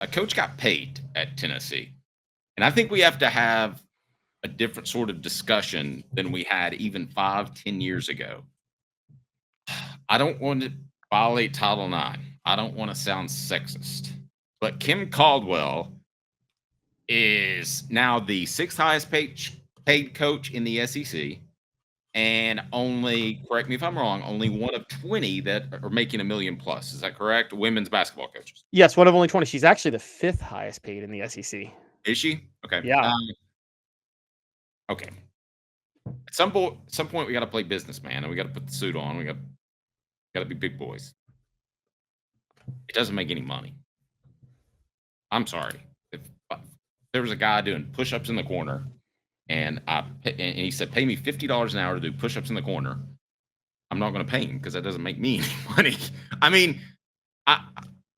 a coach got paid at Tennessee. And I think we have to have a different sort of discussion than we had even 5, 10 years ago. I don't want to violate Title IX. I don't want to sound sexist, but Kim Caldwell is now the sixth highest paid coach in the SEC, and only, correct me if I'm wrong, only one of 20 that are making $1 million plus. Is that correct? Women's basketball coaches. Yes, one of only 20. She's actually the 5th highest paid in the SEC. Is she? Okay. Yeah. Okay. At some point, we got to play business, man, and we got to put the suit on. We got to be big boys. It doesn't make any money. I'm sorry. If there was a guy doing push-ups in the corner, and he said, "Pay me $50 an hour to do push-ups in the corner," I'm not going to pay him because that doesn't make me any money. I mean,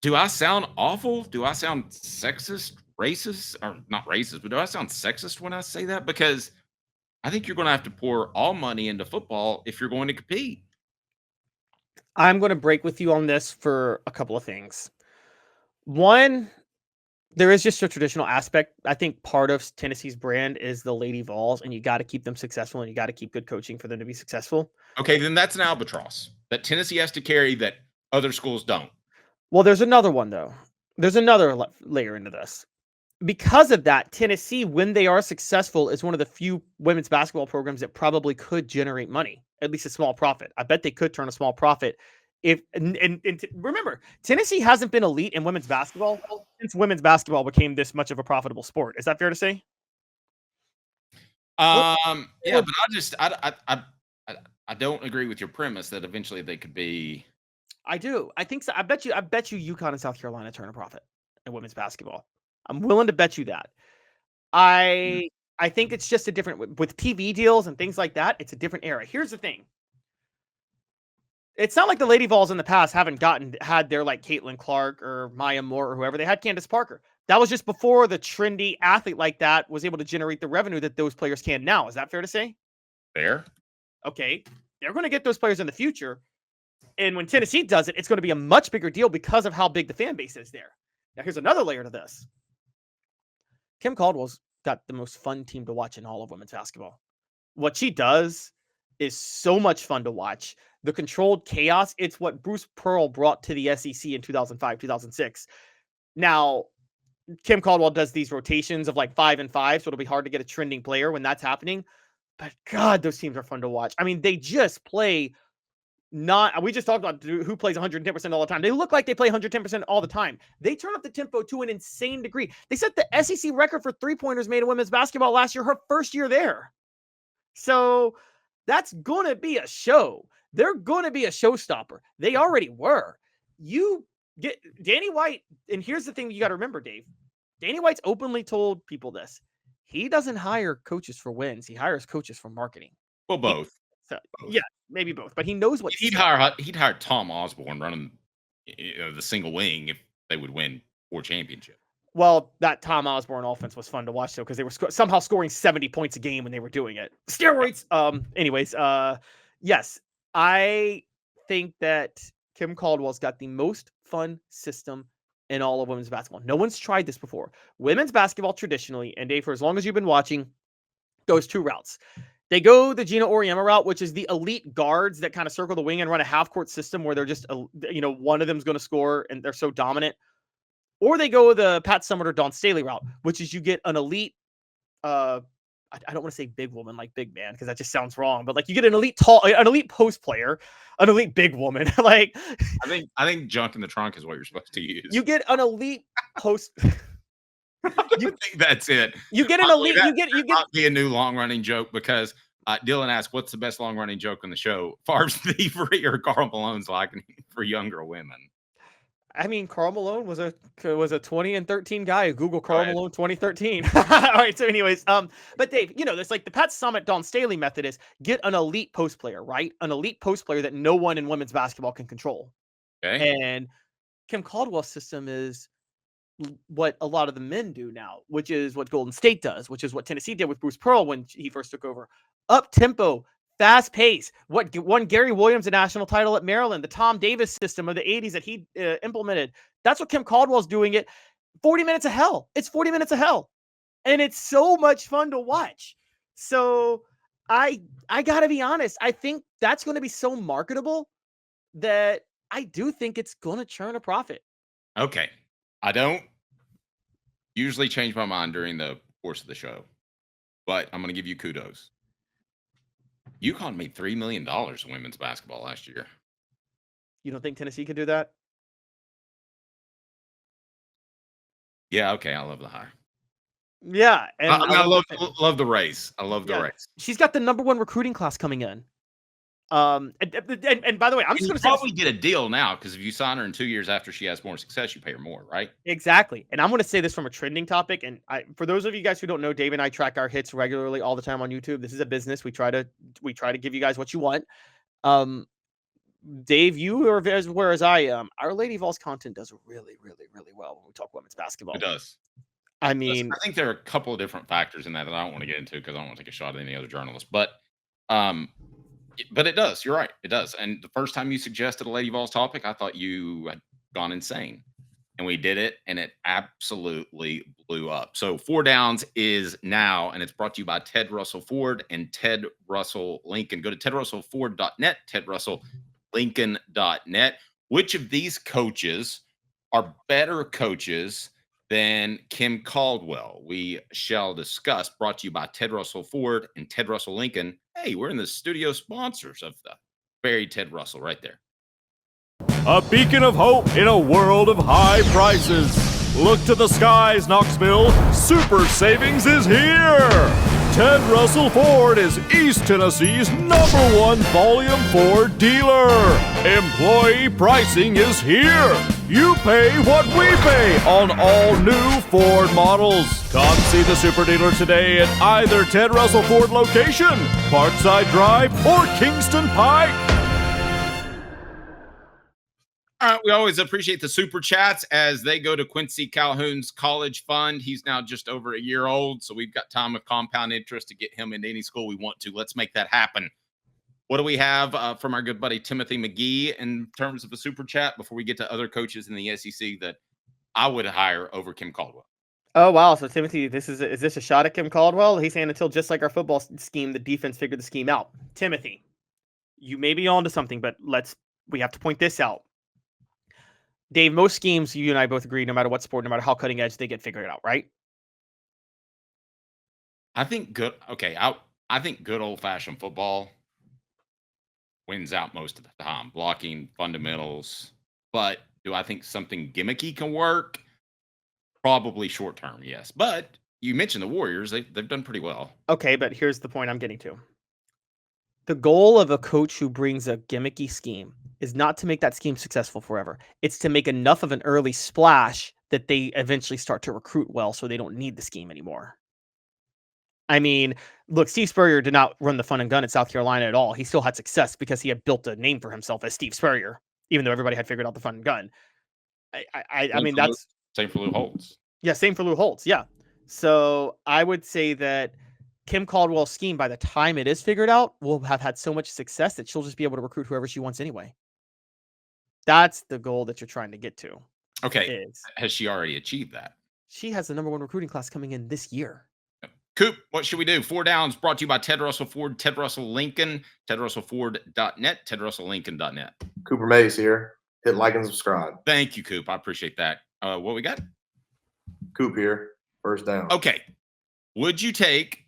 do I sound awful? Do I sound sexist, racist, or not racist? But do I sound sexist when I say that? Because I think you're going to have to pour all money into football if you're going to compete. I'm going to break with you on this for a couple of things. One, there is just a traditional aspect. I think part of Tennessee's brand is the Lady Vols, and you got to keep them successful, and you got to keep good coaching for them to be successful. Okay, then that's an albatross that Tennessee has to carry that other schools don't. Well, there's another one, though. There's another layer into this. Because of that, Tennessee, when they are successful, is one of the few women's basketball programs that probably could generate money, at least a small profit. I bet they could turn a small profit. Remember, Tennessee hasn't been elite in women's basketball since women's basketball became this much of a profitable sport. Is that fair to say? Yeah, but I don't agree with your premise that eventually they could be. I do. I think so. I bet you UConn and South Carolina turn a profit in women's basketball. I'm willing to bet you that. I think it's just a different, with TV deals and things like that. It's a different era. Here's the thing. It's not like the Lady Vols in the past haven't had their like Caitlin Clark or Maya Moore or whoever. They had Candace Parker. That was just before the trendy athlete like that was able to generate the revenue that those players can now. Is that fair to say? Fair. Okay. They're going to get those players in the future. And when Tennessee does it, it's going to be a much bigger deal because of how big the fan base is there. Now, here's another layer to this. Kim Caldwell's got the most fun team to watch in all of women's basketball. What she does is so much fun to watch. The controlled chaos, it's what Bruce Pearl brought to the SEC in 2005, 2006. Now, Kim Caldwell does these rotations of like 5 and 5, so it'll be hard to get a trending player when that's happening. But God, those teams are fun to watch. I mean, they just play we just talked about who plays 110% all the time. They look like they play 110% all the time. They turn up the tempo to an insane degree. They set the SEC record for three-pointers made in women's basketball last year, her first year there. So that's going to be a show. They're going to be a showstopper. They already were. You get Danny White, and here's the thing you got to remember, Dave. Danny White's openly told people this. He doesn't hire coaches for wins. He hires coaches for marketing. Well, both. Both. Yeah, maybe both. But he knows what he'd hire Tom Osborne running the single wing if they would win 4 championships. Well, that Tom Osborne offense was fun to watch, though, because they were somehow scoring 70 points a game when they were doing it. Steroids. Anyways, yes, I think that Kim Caldwell's got the most fun system in all of women's basketball. No one's tried this before. Women's basketball traditionally, and Dave, for as long as you've been watching, goes 2 routes. They go the Gina Auriemma route, which is the elite guards that kind of circle the wing and run a half-court system where they're just, one of them's going to score and they're so dominant. Or they go the Pat Summitt or Dawn Staley route, which is you get an elite, I don't want to say big woman like big man because that just sounds wrong, but like you get an elite post player, an elite big woman. Like I think junk in the trunk is what you're supposed to use. You get an elite post. I think that's it. You get an elite. You get be a new long running joke because Dylan asked, "What's the best long running joke on the show?" Favre's thievery or Karl Malone's liking for younger women. I mean, Karl Malone was a 20-13 guy. Google Karl Malone 2013. All right. So, anyways, but Dave, there's like the Pat Summitt, Dawn Staley method is get an elite post player, right? An elite post player that no one in women's basketball can control. Okay. And Kim Caldwell's system is what a lot of the men do now, which is what Golden State does, which is what Tennessee did with Bruce Pearl when he first took over. Up tempo, fast pace. What won Gary Williams a national title at Maryland, the Tom Davis system of the 80s that he implemented. That's what Kim Caldwell's doing it. 40 minutes of hell. It's 40 minutes of hell. And it's so much fun to watch. So I gotta be honest. I think that's going to be so marketable that I do think it's going to churn a profit. Okay. I don't usually change my mind during the course of the show, but I'm going to give you kudos. UConn made $3 million in women's basketball last year. You don't think Tennessee could do that? Yeah, okay. I love the hire. Yeah, and I love the race. I love the race. She's got the #1 recruiting class coming in. And by the way, I'm just going to probably get a deal now because if you sign her in 2 years after she has more success, you pay her more, right? Exactly. And I'm going to say this from a trending topic. And for those of you guys who don't know, Dave and I track our hits regularly all the time on YouTube. This is a business. We try to give you guys what you want. Dave, you are as aware as I am. Our Lady Vols content does really, really, really well when we talk women's basketball. It does. I mean, I think there are a couple of different factors in that I don't want to get into because I don't want to take a shot at any other journalist. But it does. You're right. It does. And the first time you suggested a Lady Vols topic, I thought you had gone insane. And we did it, and it absolutely blew up. So 4 Downs is now, and it's brought to you by Ted Russell Ford and Ted Russell Lincoln. Go to tedrussellford.net, tedrusselllincoln.net. Which of these coaches are better coaches than Kim Caldwell? We shall discuss. Brought to you by Ted Russell Ford and Ted Russell Lincoln. Hey, we're in the studio sponsors of the very Ted Russell right there. A beacon of hope in a world of high prices. Look to the skies, Knoxville. Super savings is here. Ted Russell Ford is East Tennessee's #1 volume Ford dealer. Employee pricing is here. You pay what we pay on all new Ford models. Come see the super dealer today at either Ted Russell Ford location, Parkside Drive, or Kingston Pike. All right, we always appreciate the super chats as they go to Quincy Calhoun's college fund. He's now just over a year old, so we've got time with compound interest to get him into any school we want to. Let's make that happen. What do we have from our good buddy Timothy McGee in terms of a super chat before we get to other coaches in the SEC that I would hire over Kim Caldwell? Oh, wow. So, Timothy, is this a shot at Kim Caldwell? He's saying until just like our football scheme, the defense figured the scheme out. Timothy, you may be on to something, but we have to point this out. Dave, most schemes, you and I both agree, no matter what sport, no matter how cutting edge, they get figured out, right? I think good. Okay, I think good old-fashioned football wins out most of the time, blocking fundamentals. But do I think something gimmicky can work? Probably short term, yes. But you mentioned the Warriors; they've done pretty well. Okay, but here's the point I'm getting to. The goal of a coach who brings a gimmicky scheme is not to make that scheme successful forever. It's to make enough of an early splash that they eventually start to recruit well so they don't need the scheme anymore. I mean, look, Steve Spurrier did not run the fun and gun at South Carolina at all. He still had success because he had built a name for himself as Steve Spurrier, even though everybody had figured out the fun and gun. I mean, that's... Same for Lou Holtz. Yeah, same for Lou Holtz, yeah. So I would say that Kim Caldwell's scheme, by the time it is figured out, will have had so much success that she'll just be able to recruit whoever she wants anyway. That's the goal that you're trying to get to. Okay. Has she already achieved that? She has the #1 recruiting class coming in this year. Coop, what should we do? 4 Downs brought to you by Ted Russell Ford, Ted Russell Lincoln, tedrussellford.net, tedrusselllincoln.net. Cooper Mays here. Hit like and subscribe. Thank you, Coop. I appreciate that. What we got? Coop here. First down. Okay. Would you take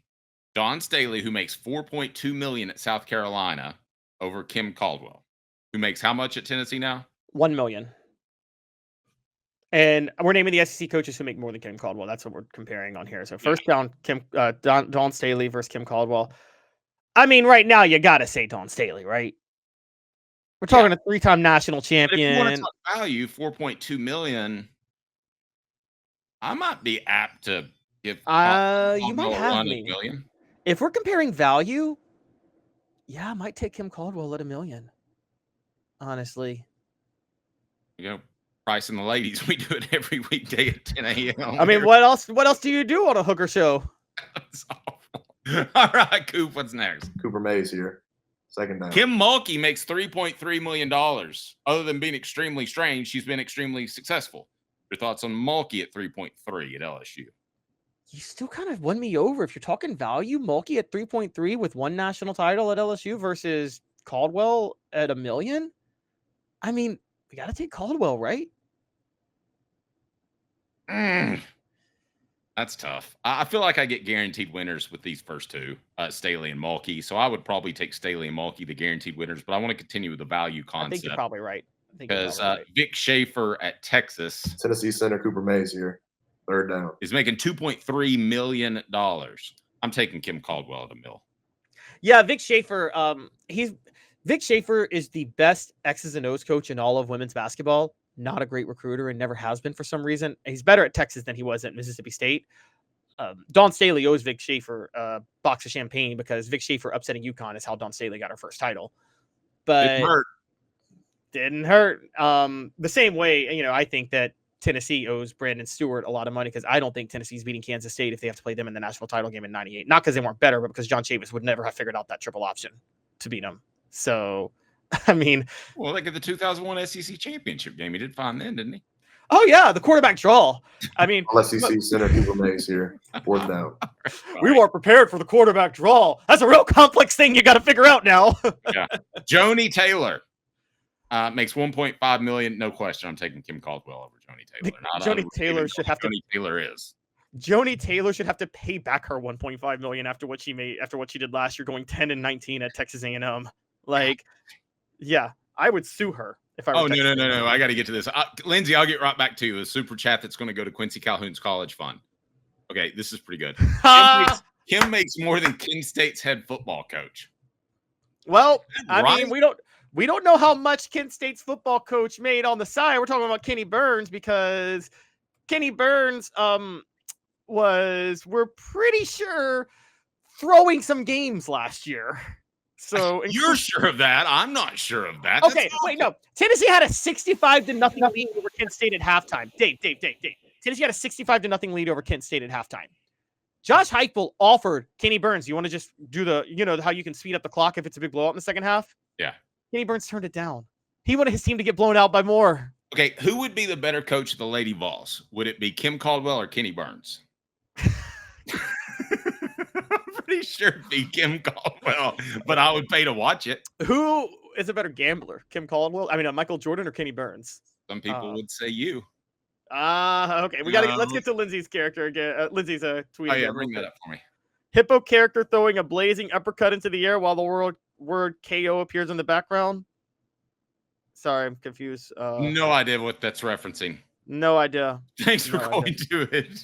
Dawn Staley, who makes $4.2 million at South Carolina, over Kim Caldwell, who makes how much at Tennessee now? $1 million. And we're naming the SEC coaches who make more than Kim Caldwell. That's what we're comparing on here. So first down, Dawn Staley versus Kim Caldwell. I mean, right now you got to say Dawn Staley, right? We're talking a 3-time national champion. But if you want to talk value, $4.2 million. I might be apt to give. You might have me. Million. If we're comparing value, yeah, I might take Kim Caldwell at $1 million. Honestly, pricing the ladies. We do it every weekday at 10 a.m. I mean, what else? What else do you do on a hooker show? That's awful. All right, Coop. What's next? Cooper Mays here. Second down. Kim Mulkey makes $3.3 million. Other than being extremely strange, she's been extremely successful. Your thoughts on Mulkey at 3.3 at LSU? You still kind of won me over. If you're talking value, Mulkey at 3.3 with 1 national title at LSU versus Caldwell at $1 million. I mean, we got to take Caldwell, right? That's tough. I feel like I get guaranteed winners with these first two, Staley and Mulkey. So I would probably take Staley and Mulkey, the guaranteed winners. But I want to continue with the value concept. I think you're probably right. Because Vic Schaefer at Texas, Tennessee center Cooper Mays here, third down. is making $2.3 million. I'm taking Kim Caldwell at $1 million. Yeah, Vic Schaefer. Vic Schaefer is the best X's and O's coach in all of women's basketball. Not a great recruiter and never has been for some reason. He's better at Texas than he was at Mississippi State. Dawn Staley owes Vic Schaefer a box of champagne because Vic Schaefer upsetting UConn is how Dawn Staley got her first title. But didn't hurt. The same way, I think that Tennessee owes Brandon Stewart a lot of money because I don't think Tennessee's beating Kansas State if they have to play them in the national title game in '98. Not because they weren't better, but because John Chavis would never have figured out that triple option to beat them. So, I mean, well, look at the 2001 SEC championship game. He did fine then, didn't he? Oh yeah, the quarterback draw. I mean, SEC center Cooper Mays here, fourth down. We weren't prepared for the quarterback draw. That's a real complex thing you got to figure out now. Yeah, Joni Taylor makes $1.5 million. No question, I'm taking Kim Caldwell over Joni Taylor. Joni Taylor should have to. Joni Taylor is. Joni Taylor should have to pay back her $1.5 million after what she did last year, going 10-19 at Texas A&M. Like, yeah, I would sue her if I were. Oh, no. I got to get to this. Lindsay, I'll get right back to you. A super chat that's going to go to Quincy Calhoun's college fund. Okay, this is pretty good. Kim makes more than Kent State's head football coach. Well, I mean, we don't know how much Kent State's football coach made on the side. We're talking about Kenny Burns because Kenny Burns we're pretty sure throwing some games last year. So you're sure of that? I'm not sure of that. Okay, wait, no. Tennessee had a 65-0 lead over Kent State at halftime. Dave. Tennessee had a 65-0 lead over Kent State at halftime. Josh Heupel offered Kenny Burns, you want to just do how you can speed up the clock if it's a big blowout in the second half? Yeah. Kenny Burns turned it down. He wanted his team to get blown out by more. Okay, who would be the better coach of the Lady Vols? Would it be Kim Caldwell or Kenny Burns? I'm pretty sure it'd be Kim Caldwell, but I would pay to watch it. Who is a better gambler, Kim Caldwell? I mean, Michael Jordan or Kenny Burns? Some people would say you. Okay. Let's get to Lindsay's character again. Lindsay's tweet. Oh yeah, bring that up for me. Hippo character throwing a blazing uppercut into the air while the word KO appears in the background. Sorry, I'm confused. No idea what that's referencing. No idea. Thanks for going to it.